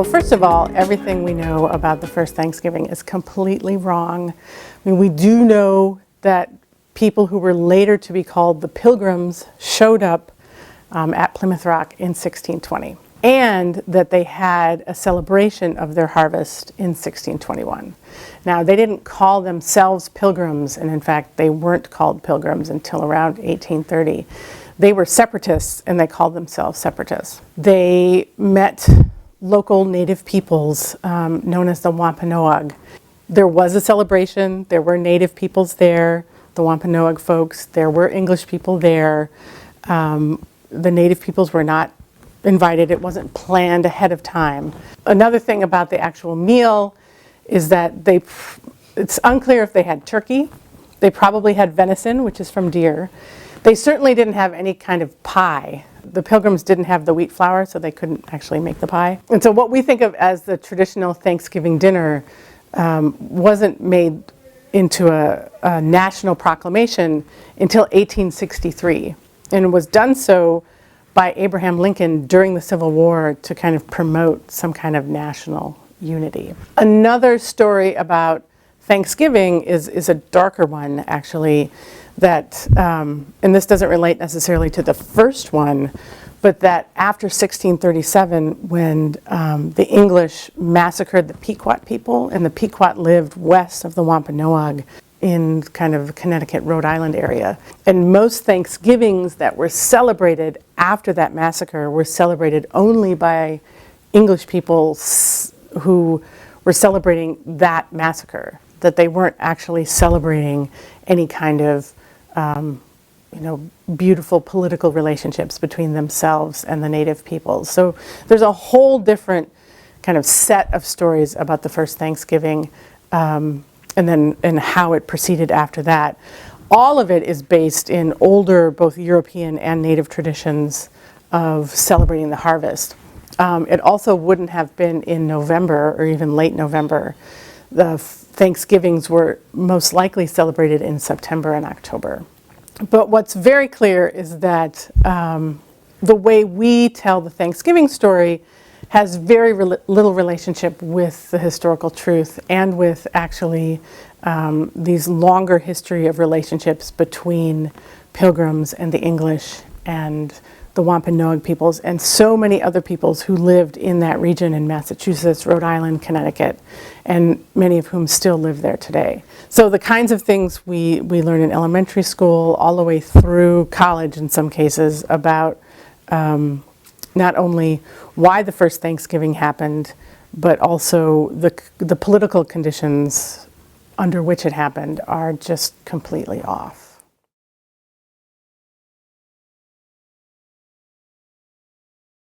Well, first of all, everything we know about the first Thanksgiving is completely wrong. I mean, we do know that people who were later to be called the Pilgrims showed up at Plymouth Rock in 1620, and that they had a celebration of their harvest in 1621. Now, they didn't call themselves Pilgrims, and in fact, they weren't called Pilgrims until around 1830. They were separatists, and they called themselves separatists. They met local native peoples known as the Wampanoag. There was a celebration. There were native peoples there, the Wampanoag folks. There were English people there. The native peoples were not invited. It wasn't planned ahead of time. Another thing about the actual meal is that it's unclear if they had turkey. They probably had venison, which is from deer. They certainly didn't have any kind of pie. The Pilgrims didn't have the wheat flour, so they couldn't actually make the pie. And so what we think of as the traditional Thanksgiving dinner wasn't made into a national proclamation until 1863, and was done so by Abraham Lincoln during the Civil War to kind of promote some kind of national unity. Another story about Thanksgiving is a darker one, actually, that, and this doesn't relate necessarily to the first one, but that after 1637, when the English massacred the Pequot people, and the Pequot lived west of the Wampanoag in kind of Connecticut, Rhode Island area. And most Thanksgivings that were celebrated after that massacre were celebrated only by English people who were celebrating that massacre, that they weren't actually celebrating any kind of beautiful political relationships between themselves and the native peoples. So there's a whole different kind of set of stories about the first Thanksgiving and how it proceeded after that. All of it is based in older, both European and native traditions of celebrating the harvest. It also wouldn't have been in November or even late November. The Thanksgivings were most likely celebrated in September and October. But what's very clear is that the way we tell the Thanksgiving story has very little relationship with the historical truth and with actually these longer history of relationships between Pilgrims and the English and the Wampanoag peoples and so many other peoples who lived in that region in Massachusetts, Rhode Island, Connecticut, and many of whom still live there today. So the kinds of things we learn in elementary school all the way through college in some cases about not only why the first Thanksgiving happened, but also the political conditions under which it happened are just completely off.